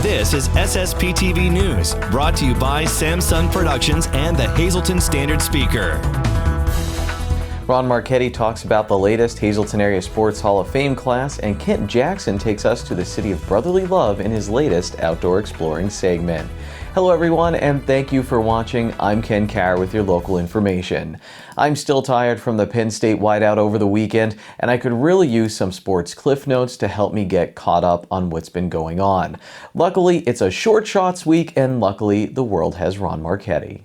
This is SSPTV News, brought to you by Samsung Productions and the Hazleton Standard Speaker. Ron Marchetti talks about the latest Hazleton Area Sports Hall of Fame class, and Kent Jackson takes us to the city of brotherly love in his latest outdoor exploring segment. Hello everyone, and thank you for watching. I'm Ken Carr with your local information. I'm still tired from the Penn State whiteout over the weekend, and I could really use some sports cliff notes to help me get caught up on what's been going on. Luckily, it's a short shots week, and luckily, the world has Ron Marchetti.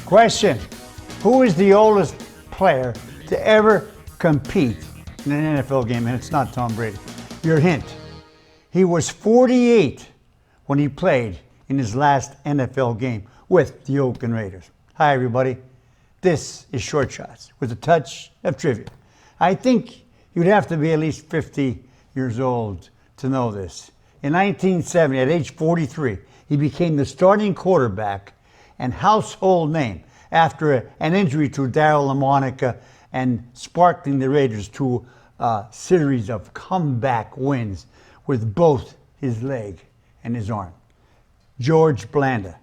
Question: who is the oldest player to ever compete in an NFL game? And it's not Tom Brady. Your hint: he was 48 when he played in his last NFL game with the Oakland Raiders. Hi everybody, this is Short Shots with a touch of trivia. I think you'd have to be at least 50 years old to know this. In 1970, at age 43, he became the starting quarterback and household name after an injury to Darryl LaMonica and sparking the Raiders to a series of comeback wins with both his leg and his arm. George Blanda.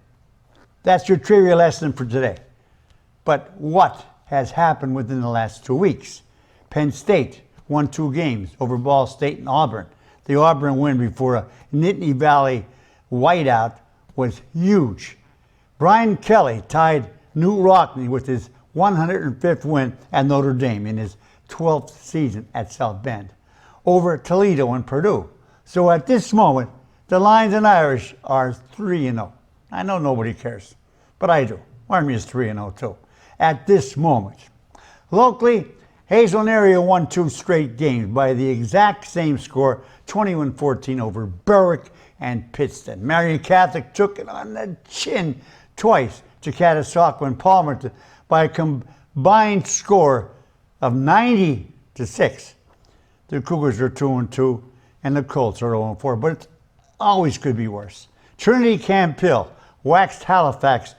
That's your trivia lesson for today. But what has happened within the last 2 weeks? Penn State won 2 games over Ball State and Auburn. The Auburn win before a Nittany Valley whiteout was huge. Brian Kelly tied Knute Rockne with his 105th win at Notre Dame in his 12th season at South Bend over Toledo and Purdue. So at this moment, the Lions and Irish are 3-0. I know nobody cares, but I do. Army is 3-0 too. At this moment. Locally, Hazleton area won 2 straight games by the exact same score, 21-14 over Berwick and Pittston. Marion Catholic took it on the chin twice to Catasauqua and Palmerton by a combined score of 90-6. The Cougars are 2-2 and the Colts are 0-4, but it always could be worse. Trinity Camp Hill waxed Halifax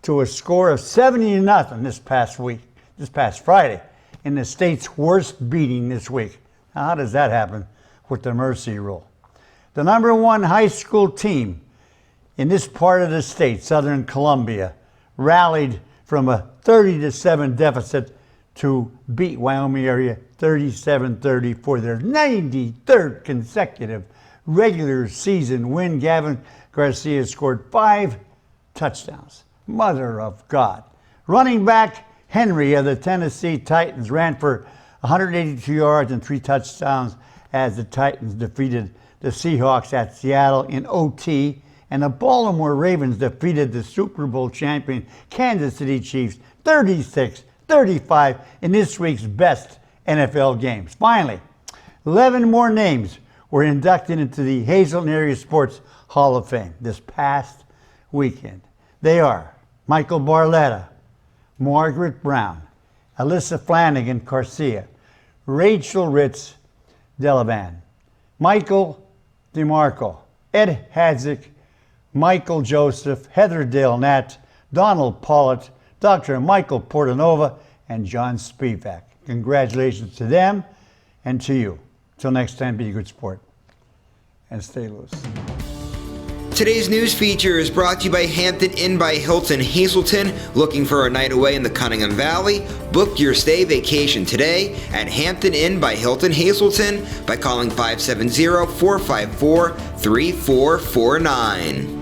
to a score of 70-0 this past Friday, in the state's worst beating this week. Now, how does that happen with the mercy rule? The number 1 high school team in this part of the state, Southern Columbia, rallied from a 30-7 deficit to beat Wyoming area 37-30 for their 93rd consecutive regular season win. Gavin Garcia scored 5 touchdowns. Mother of God. Running back Henry of the Tennessee Titans ran for 182 yards and 3 touchdowns as the Titans defeated the Seahawks at Seattle in OT, and the Baltimore Ravens defeated the Super Bowl champion Kansas City Chiefs 36-35 in this week's best NFL games. Finally, 11 more names were inducted into the Hazleton Area Sports Hall of Fame this past weekend. They are Michael Barletta, Margaret Brown, Alyssa Flanagan Garcia, Rachel Ritz Delavan, Michael DeMarco, Ed Hadzik, Michael Joseph, Heather Dale Nat, Donald Pollitt, Dr. Michael Portanova, and John Spivak. Congratulations to them and to you. Till next time, be a good sport and stay loose. Today's news feature is brought to you by Hampton Inn by Hilton Hazleton. Looking for a night away in the Cunningham Valley? Book your stay vacation today at Hampton Inn by Hilton Hazleton by calling 570-454-3449.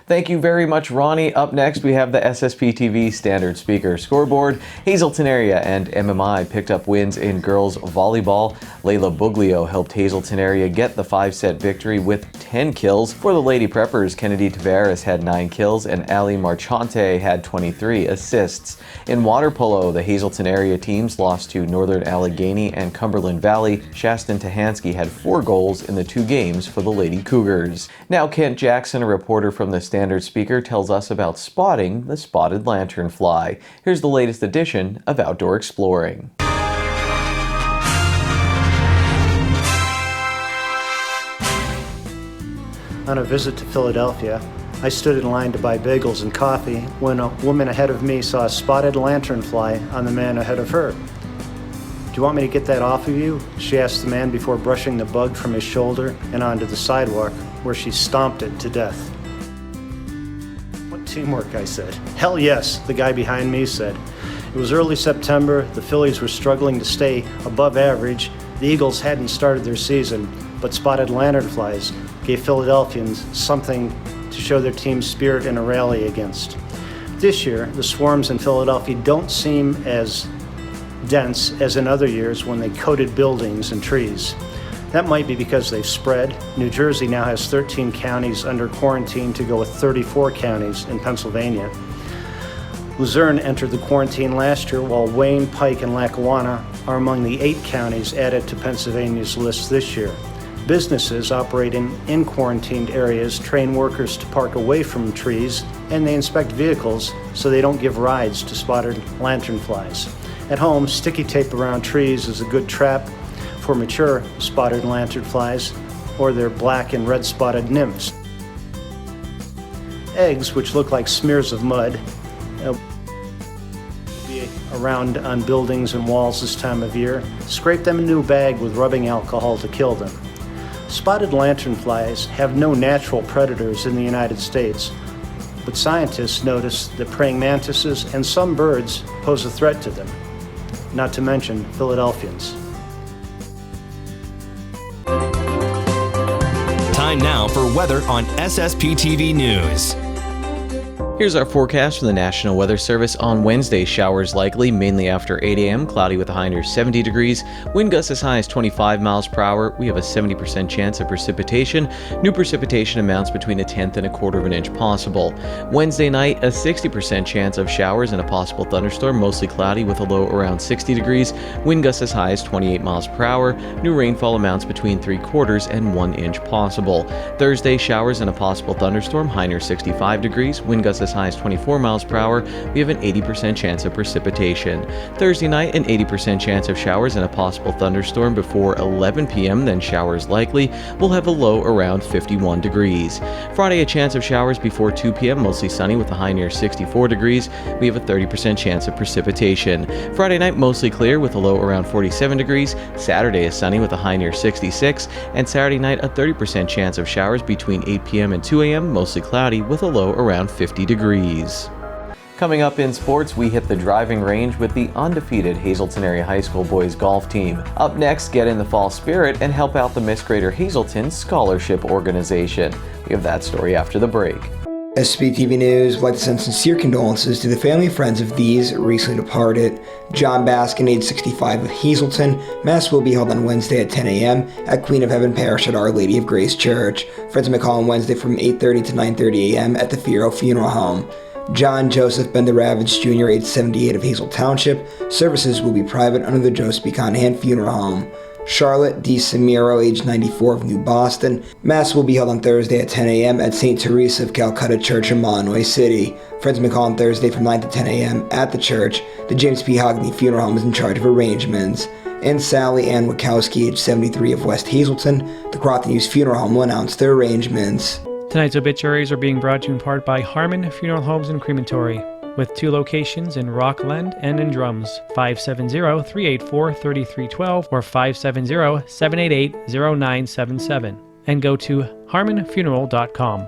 Thank you very much, Ronnie. Up next, we have the SSPTV Standard Speaker Scoreboard. Hazleton area and MMI picked up wins in girls volleyball. Layla Buglio helped Hazleton area get the 5-set victory with 10 kills. For the Lady Preppers, Kennedy Tavares had 9 kills and Ali Marchante had 23 assists. In water polo, the Hazleton area teams lost to Northern Allegheny and Cumberland Valley. Shaston Tahansky had 4 goals in the 2 games for the Lady Cougars. Now, Kent Jackson, a reporter from the Standard Speaker, tells us about spotting the spotted lanternfly. Here's the latest edition of Outdoor Exploring. On a visit to Philadelphia, I stood in line to buy bagels and coffee when a woman ahead of me saw a spotted lanternfly on the man ahead of her. "Do you want me to get that off of you?" she asked the man before brushing the bug from his shoulder and onto the sidewalk, where she stomped it to death. "What teamwork," I said. "Hell yes," the guy behind me said. It was early September, the Phillies were struggling to stay above average, the Eagles hadn't started their season, but spotted lanternflies gave Philadelphians something to show their team's spirit in a rally against. This year, the swarms in Philadelphia don't seem as dense as in other years when they coated buildings and trees. That might be because they've spread. New Jersey now has 13 counties under quarantine to go with 34 counties in Pennsylvania. Luzerne entered the quarantine last year, while Wayne, Pike, and Lackawanna are among the 8 counties added to Pennsylvania's list this year. Businesses operating in quarantined areas train workers to park away from trees, and they inspect vehicles so they don't give rides to spotted lanternflies. At home, sticky tape around trees is a good trap for mature spotted lanternflies or their black and red spotted nymphs. Eggs, which look like smears of mud, be around on buildings and walls this time of year. Scrape them into a bag with rubbing alcohol to kill them. Spotted lanternflies have no natural predators in the United States, but scientists notice that praying mantises and some birds pose a threat to them, not to mention Philadelphians. Time now for weather on SSPTV News. Here's our forecast from the National Weather Service. On Wednesday, showers likely, mainly after 8 a.m., cloudy with a high near 70 degrees. Wind gusts as high as 25 miles per hour. We have a 70% chance of precipitation. New precipitation amounts between 1/10 and 1/4 of an inch possible. Wednesday night, a 60% chance of showers and a possible thunderstorm, mostly cloudy with a low around 60 degrees. Wind gusts as high as 28 miles per hour. New rainfall amounts between 3/4 and 1 inch possible. Thursday, showers and a possible thunderstorm, high near 65 degrees. Wind gusts as high as 24 miles per hour. We have an 80% chance of precipitation. Thursday night, an 80% chance of showers and a possible thunderstorm before 11 p.m., then showers likely. We'll have a low around 51 degrees. Friday, a chance of showers before 2 p.m., mostly sunny with a high near 64 degrees. We have a 30% chance of precipitation. Friday night, mostly clear with a low around 47 degrees. Saturday is sunny with a high near 66. And Saturday night, a 30% chance of showers between 8 p.m. and 2 a.m., mostly cloudy with a low around 50 degrees. Coming up in sports, we hit the driving range with the undefeated Hazleton Area High School boys golf team. Up next, get in the fall spirit and help out the Miss Greater Hazleton Scholarship Organization. We have that story after the break. SSPTV News would like to send sincere condolences to the family and friends of these recently departed. John Baskin, age 65, of Hazleton. Mass will be held on Wednesday at 10 a.m. at Queen of Heaven Parish at Our Lady of Grace Church. Friends may call on Wednesday from 8:30 to 9:30 a.m. at the Firo Funeral Home. John Joseph Benderavich Jr., age 78, of Hazle Township. Services will be private under the Joseph B. Conahan Funeral Home. Charlotte DiCasimirro, age 94, of New Boston. Mass will be held on Thursday at 10 a.m. at St. Teresa of Calcutta Church in Illinois City. Friends may call on Thursday from 9 to 10 a.m. at the church. The James P. Hogney Funeral Home is in charge of arrangements. And Sally Ann Witkowski, age 73, of West Hazleton. The Crofton Youth Funeral Home will announce their arrangements. Tonight's obituaries are being brought to you in part by Harmon Funeral Homes and Crematory, with 2 locations in Rockland and in Drums, 570-384-3312 or 570-788-0977, and go to harmonfuneral.com.